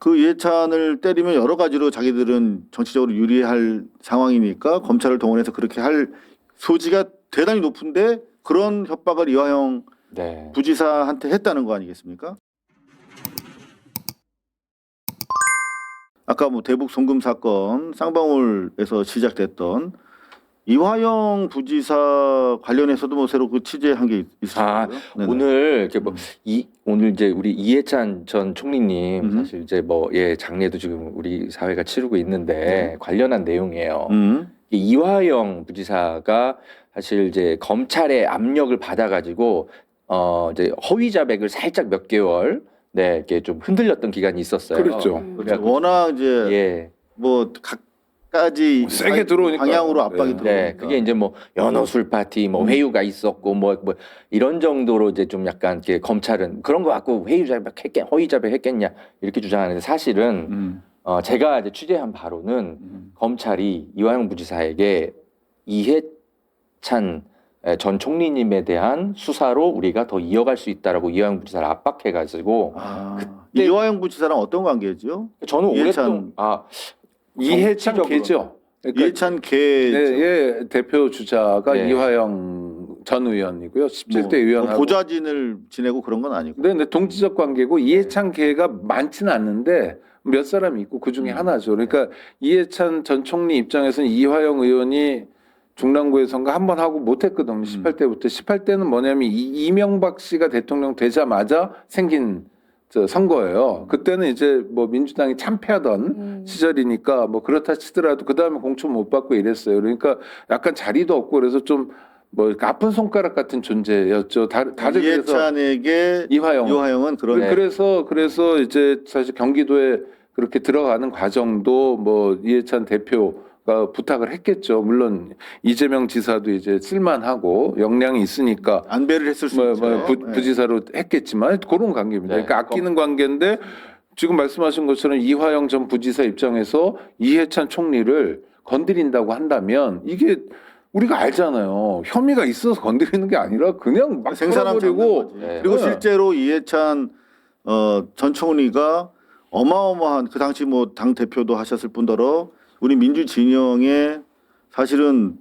그 이해찬을 때리면 여러 가지로 자기들은 정치적으로 유리할 상황이니까 검찰을 동원해서 그렇게 할 소지가 대단히 높은데 그런 협박을 이화영 네. 부지사한테 했다는 거 아니겠습니까? 아까 뭐 대북 송금 사건 쌍방울에서 시작됐던 이화영 부지사 관련해서도 뭐 새로 그 취재한 게 있었어요. 오늘 이렇게 오늘 이제 우리 이해찬 전 총리님 사실 이제 장례도 지금 우리 사회가 치르고 있는데 관련한 내용이에요. 이화영 부지사가 사실 이제 검찰의 압력을 받아가지고 이제 허위 자백을 살짝 몇 개월 이렇게 좀 흔들렸던 기간이 있었어요. 그렇죠. 그렇죠. 워낙 이제 예. 뭐 각가지 세게 들어오니까 방향으로 압박이 들어오니까. 네, 그게 이제 뭐 연어술 파티, 뭐 회유가 있었고 뭐 이런 정도로 이제 좀 약간 이렇게 검찰은 그런 거 갖고 회유 자백했겠, 허위 자백했겠냐 이렇게 주장하는데 사실은 제가 이제 취재한 바로는 검찰이 이화영 부지사에게 이해찬 전 총리님에 대한 수사로 우리가 더 이어갈 수 있다라고 이화영 부지사를 압박해가지고 그때 이화영 부지사랑 어떤 관계죠? 저는 이해찬 이해찬 개죠. 그러니까 이해찬 개 예, 대표 주자가 네. 이화영 전 의원이고요. 17대 의원하고 보좌진을 지내고 그런 건 아니고. 네, 동지적 관계고 이해찬 개가 많지는 않는데 몇 사람이 있고 그 중에 하나죠. 그러니까 이해찬 전 총리 입장에서는 이화영 의원이 중랑구의 선거 한 번 하고 못했거든요. 18대부터. 18대는 뭐냐면 이명박 씨가 대통령 되자마자 생긴 선거예요. 그때는 이제 뭐 민주당이 참패하던 시절이니까 뭐 그렇다 치더라도 그 다음에 공천 못 받고 이랬어요. 그러니까 약간 자리도 없고 그래서 좀 뭐 아픈 손가락 같은 존재였죠. 다들 이해찬에게 이화영은 그런. 그래서 이제 사실 경기도에 그렇게 들어가는 과정도 뭐 이해찬 대표가 부탁을 했겠죠. 물론 이재명 지사도 이제 쓸만하고 역량이 있으니까 안배를 했을 수 있죠. 부지사로 했겠지만 그런 관계입니다. 네. 그러니까 아끼는 관계인데 지금 말씀하신 것처럼 이화영 전 부지사 입장에서 이해찬 총리를 건드린다고 한다면 이게 우리가 알잖아요. 혐의가 있어서 건드리는 게 아니라 그냥 막 생사람버리고 그리고 네. 실제로 이해찬 전 총리가 어마어마한 그 당시 뭐 당 대표도 하셨을 뿐더러 우리 민주 진영의 사실은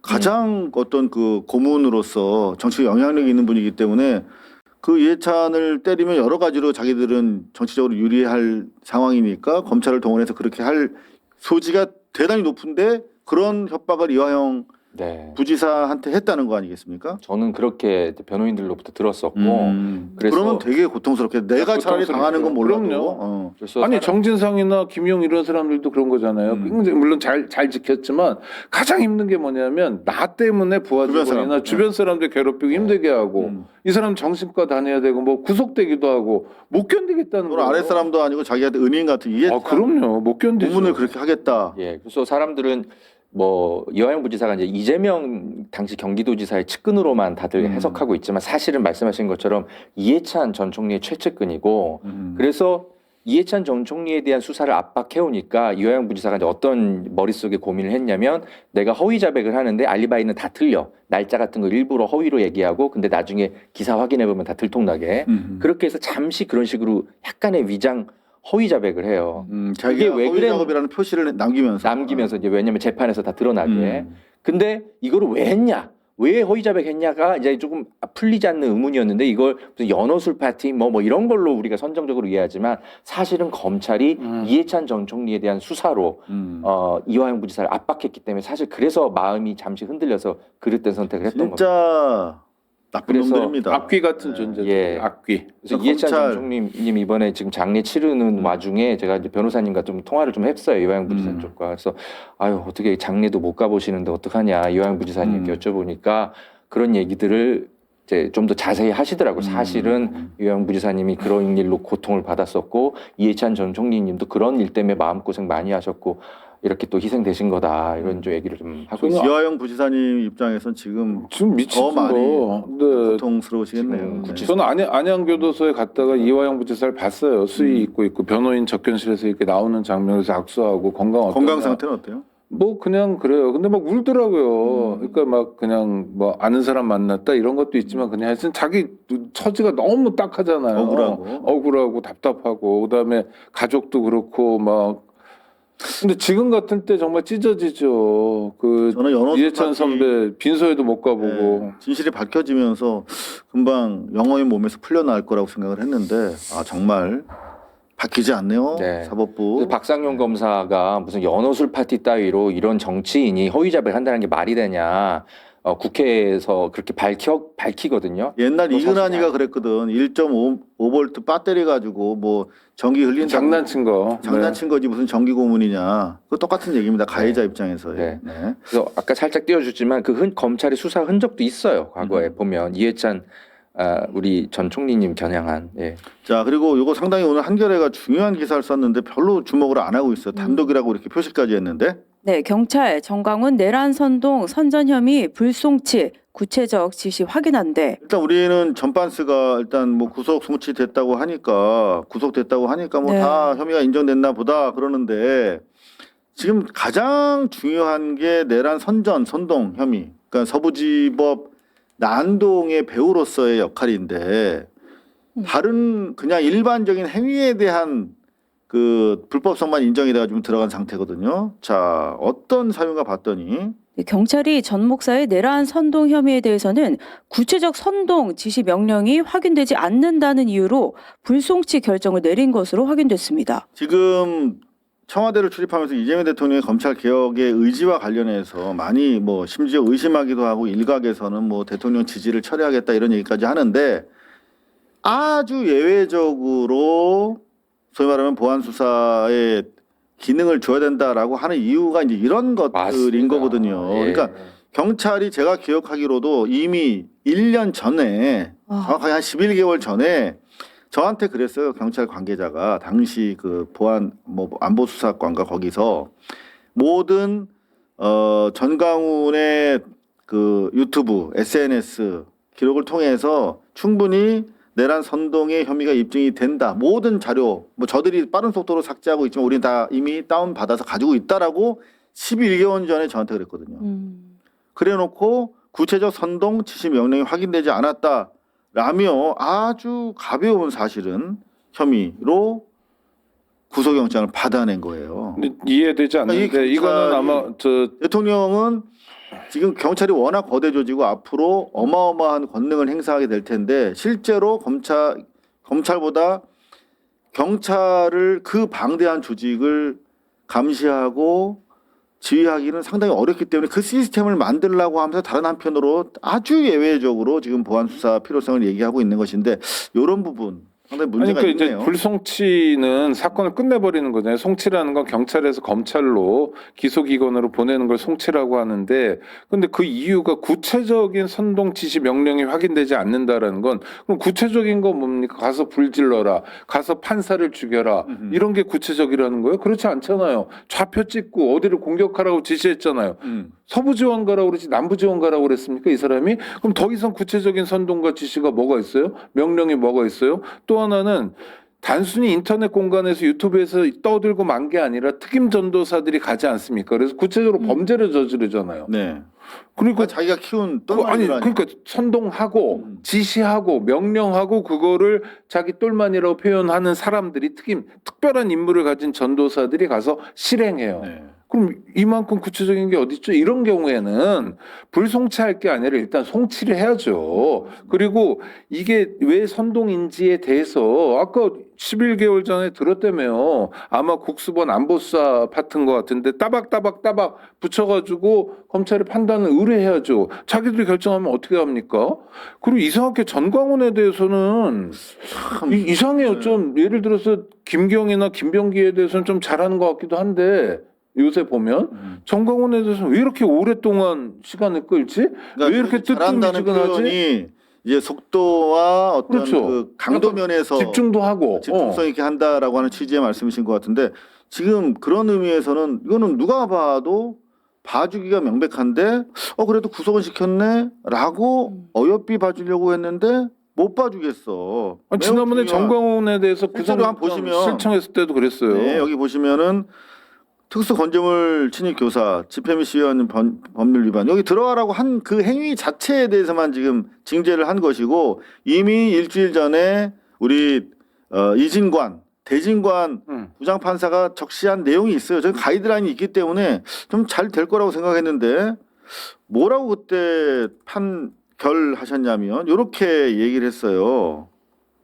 가장 어떤 그 고문으로서 정치적 영향력이 있는 분이기 때문에 그 이해찬을 때리면 여러 가지로 자기들은 정치적으로 유리할 상황이니까 검찰을 동원해서 그렇게 할 소지가 대단히 높은데 그런 협박을 이화영 부지사한테 했다는 거 아니겠습니까? 저는 그렇게 변호인들로부터 들었었고 그래서 그러면 되게 고통스럽게 내가 차라리 당하는 건 몰라도 그럼요. 아니 정진상이나 김용 이런 사람들도 그런 거잖아요. 굉장히 물론 잘 지켰지만 가장 힘든 게 뭐냐면 나 때문에 부하 직원이나 주변 사람들 괴롭히고 힘들게 하고 이 사람 정신과 다녀야 되고 뭐 구속되기도 하고 못 견디겠다는 거예요. 아랫 사람도 아니고 자기한테 은인 같은 그럼요. 못 견디죠. 고문을 그렇게 하겠다. 예, 그래서 사람들은 뭐 이화영 부지사가 이제 이재명 당시 경기도지사의 측근으로만 다들 해석하고 있지만 사실은 말씀하신 것처럼 이해찬 전 총리의 최측근이고 그래서 이해찬 전 총리에 대한 수사를 압박해오니까 이화영 부지사가 이제 어떤 머릿속에 고민을 했냐면 내가 허위 자백을 하는데 알리바이는 다 틀려. 날짜 같은 거 일부러 허위로 얘기하고 근데 나중에 기사 확인해보면 다 들통나게 그렇게 해서 잠시 그런 식으로 약간의 위장 허위 자백을 해요. 자기가 허위 작업이라는 표시를 남기면서 이제 왜냐면 재판에서 다 드러나게. 근데 이거를 왜 했냐? 왜 허위 자백했냐가 이제 조금 풀리지 않는 의문이었는데 이걸 무슨 연어술 파티 뭐 이런 걸로 우리가 선정적으로 이해하지만 사실은 검찰이 이해찬 전 총리에 대한 수사로 이화영 부지사를 압박했기 때문에 사실 그래서 마음이 잠시 흔들려서 그릇된 선택을 했던 겁니다. 진짜 나쁜 놈들입니다. 악귀 같은 존재들. 예. 악귀. 그래서 이해찬 전 총리님 이번에 지금 장례 치르는 와중에 제가 이제 변호사님과 좀 통화를 좀 했어요. 이화영 부지사 쪽과. 그래서 아유 어떻게 장례도 못 가보시는데 어떡하냐 이화영 부지사님께 여쭤보니까 그런 얘기들을 이제 좀 더 자세히 하시더라고요. 사실은 이화영 부지사님이 그런 일로 고통을 받았었고 이해찬 전 총리님도 그런 일 때문에 마음고생 많이 하셨고 이렇게 또 희생되신 거다 이런 좀 얘기를 좀 하고 있어요. 이화영 부지사님 입장에선 지금 미치죠. 더 많이 고통스러우시겠네요. 저는 안양교도소에 갔다가 이화영 부지사를 봤어요. 수의 입고 있고 변호인 접견실에서 이렇게 나오는 장면에서 악수하고 건강 상태는 어때요? 뭐 그냥 그래요. 근데 막 울더라고요. 그러니까 막 그냥 뭐 아는 사람 만났다 이런 것도 있지만 그냥 하여튼 자기 처지가 너무 딱하잖아요. 억울하고 답답하고 그다음에 가족도 그렇고 막 근데 지금 같은 때 정말 찢어지죠. 그 저는 연호수 이해찬 파티, 선배 빈소에도 못 가보고 네, 진실이 밝혀지면서 금방 영호의 몸에서 풀려날 거라고 생각을 했는데 아 정말 바뀌지 않네요. 네. 사법부. 그래서 박상용 검사가 무슨 연호술 파티 따위로 이런 정치인이 허위자백을 한다는 게 말이 되냐. 국회에서 그렇게 밝히거든요. 옛날 그거 이근환이가 사실이야. 그랬거든. 1.5V 배터리 가지고 뭐 전기 흘린다고 장난친 거. 장난친 거지 무슨 전기 고문이냐. 그 똑같은 얘기입니다. 가해자 입장에서의. 네. 네. 그래서 아까 살짝 띄워줬지만 그 검찰의 수사 흔적도 있어요. 과거에 보면 이해찬 우리 전 총리님 겨냥한. 예. 자 그리고 이거 상당히 오늘 한겨레가 중요한 기사를 썼는데 별로 주목을 안 하고 있어요. 단독이라고 이렇게 표시까지 했는데. 네, 경찰 정광훈 내란 선동 선전 혐의 불송치 구체적 지시 확인한대. 일단 우리는 전반스가 일단 뭐 구속 송치됐다고 하니까 구속됐다고 하니까 뭐 네. 다 혐의가 인정됐나 보다 그러는데 지금 가장 중요한 게 내란 선동 혐의. 그러니까 서부지법 난동의 배우로서의 역할인데 다른 그냥 일반적인 행위에 대한 그 불법성만 인정이 돼가지고 들어간 상태거든요. 자 어떤 사유가 봤더니 네, 경찰이 전 목사의 내란 선동 혐의에 대해서는 구체적 선동 지시 명령이 확인되지 않는다는 이유로 불송치 결정을 내린 것으로 확인됐습니다. 지금 청와대를 출입하면서 이재명 대통령의 검찰 개혁의 의지와 관련해서 많이 뭐 심지어 의심하기도 하고 일각에서는 뭐 대통령 지지를 철회하겠다 이런 얘기까지 하는데 아주 예외적으로 소위 말하면 보안 수사에 기능을 줘야 된다라고 하는 이유가 이제 이런 것들인 맞습니다. 거거든요. 예. 그러니까 경찰이 제가 기억하기로도 이미 1년 전에 정확하게 한 11개월 전에 저한테 그랬어요. 경찰 관계자가 당시 그 보안 뭐 안보수사관과 거기서 모든 전광훈의 그 유튜브, SNS 기록을 통해서 충분히 내란 선동의 혐의가 입증이 된다. 모든 자료 뭐 저들이 빠른 속도로 삭제하고 있지만 우리는 다 이미 다운 받아서 가지고 있다라고 11개월 전에 저한테 그랬거든요. 그래놓고 구체적 선동 지시 명령이 확인되지 않았다라며 아주 가벼운 사실은 혐의로 구속영장을 받아낸 거예요. 근데 이해되지 않는데 그러니까 이 이거는 경찰이- 아마 저 대통령은 지금 경찰이 워낙 거대 조직이고 앞으로 어마어마한 권능을 행사하게 될 텐데 실제로 검찰보다 경찰을 그 방대한 조직을 감시하고 지휘하기는 상당히 어렵기 때문에 그 시스템을 만들려고 하면서 다른 한편으로 아주 예외적으로 지금 보안 수사 필요성을 얘기하고 있는 것인데 이런 부분 상당히 아니 문제가 그러니까 있네요. 이제 불송치는 사건을 끝내버리는 거잖아요. 송치라는 건 경찰에서 검찰로 기소기관으로 보내는 걸 송치라고 하는데, 근데 그 이유가 구체적인 선동 지시 명령이 확인되지 않는다라는 건 그럼 구체적인 건 뭡니까? 가서 불 질러라, 가서 판사를 죽여라 이런 게 구체적이라는 거예요? 그렇지 않잖아요. 좌표 찍고 어디를 공격하라고 지시했잖아요. 서부 지원 가라고 그러지 남부 지원 가라고 그랬습니까? 이 사람이? 그럼 더 이상 구체적인 선동과 지시가 뭐가 있어요? 명령이 뭐가 있어요? 또 하나는 단순히 인터넷 공간에서 유튜브에서 떠들고 만 게 아니라 특임 전도사들이 가지 않습니까? 그래서 구체적으로 범죄를 저지르잖아요. 네. 그러니까 자기가 키운 아니 똘마니라니. 그러니까 선동하고 지시하고 명령하고 그거를 자기 똘만이라고 표현하는 사람들이 특별한 임무를 가진 전도사들이 가서 실행해요. 네. 그럼 이만큼 구체적인 게 어디 있죠? 이런 경우에는 불송치할 게 아니라 일단 송치를 해야죠. 그리고 이게 왜 선동인지에 대해서 아까 11개월 전에 들었다며요. 아마 국수본 안보수사 파트인 것 같은데 따박따박 붙여가지고 검찰이 판단을 의뢰해야죠. 자기들이 결정하면 어떻게 합니까? 그리고 이상하게 전광훈에 대해서는 이상해요. 좀 예를 들어서 김경이나 김병기에 대해서는 좀 잘하는 것 같기도 한데 요새 보면 전광훈에 대해서는 왜 이렇게 오랫동안 시간을 끌지? 왜 이렇게 잘한다는 뜨뜻미지근하지? 표현이 이제 속도와 어떤 그렇죠. 그 강도 면에서 집중도 하고 집중성 있게 한다라고 하는 취지의 말씀이신 것 같은데 지금 그런 의미에서는 이거는 누가 봐도 봐주기가 명백한데 그래도 구속은 시켰네라고 어여삐 봐주려고 했는데 못 봐주겠어. 아니, 매우 지난번에 중요한- 전광훈에 대해서 실제로 한번 구속영장 보시면- 신청했을 때도 그랬어요. 네, 여기 보시면은 특수건조물 침입교사, 집행시위원 법률 위반 여기 들어가라고 한 그 행위 자체에 대해서만 지금 징계를 한 것이고 이미 일주일 전에 우리 이진관, 대진관 부장판사가 적시한 내용이 있어요. 저기 가이드라인이 있기 때문에 좀 잘 될 거라고 생각했는데 뭐라고 그때 판결하셨냐면 이렇게 얘기를 했어요.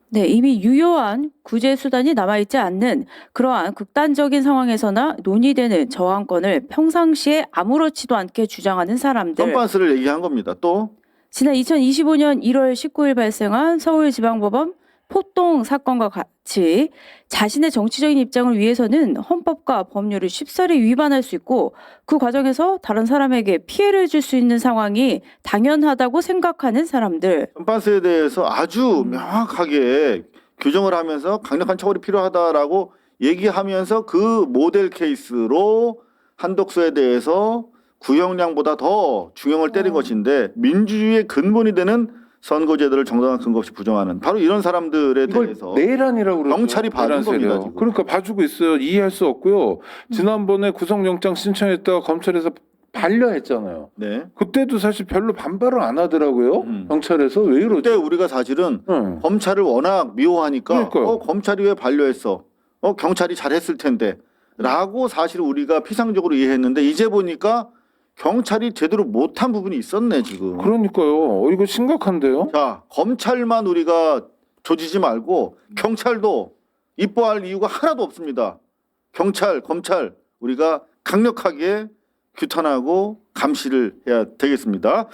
네, 이미 유효한 구제 수단이 남아있지 않는 그러한 극단적인 상황에서나 논의되는 저항권을 평상시에 아무렇지도 않게 주장하는 사람들. 선반스를 얘기한 겁니다. 또 지난 2025년 1월 19일 발생한 서울지방법원 포동 사건과 같이 자신의 정치적인 입장을 위해서는 헌법과 법률을 쉽사리 위반할 수 있고 그 과정에서 다른 사람에게 피해를 줄 수 있는 상황이 당연하다고 생각하는 사람들. 선반스에 대해서 아주 명확하게 규정을 하면서 강력한 처벌이 필요하다라고 얘기하면서 그 모델 케이스로 한독수에 대해서 구형량보다 더 중형을 때린 것인데 민주주의의 근본이 되는 선거제도를 정당한 근거 없이 부정하는 바로 이런 사람들에 이걸 대해서 내란이라고 그러죠. 경찰이 봐준 내란세력. 겁니다, 지금. 그러니까 봐주고 있어요. 이해할 수 없고요. 지난번에 구속영장 신청했다가 검찰에서 반려했잖아요. 네. 그때도 사실 별로 반발을 안 하더라고요. 경찰에서 왜 이러지? 그때 우리가 사실은 응. 검찰을 워낙 미워하니까 그러니까요. 검찰이 왜 반려했어? 경찰이 잘했을 텐데 라고 사실 우리가 피상적으로 이해했는데 이제 보니까 경찰이 제대로 못한 부분이 있었네 지금. 그러니까요. 이거 심각한데요. 자, 검찰만 우리가 조지지 말고 경찰도 이뻐할 이유가 하나도 없습니다. 경찰, 검찰 우리가 강력하게 규탄하고 감시를 해야 되겠습니다.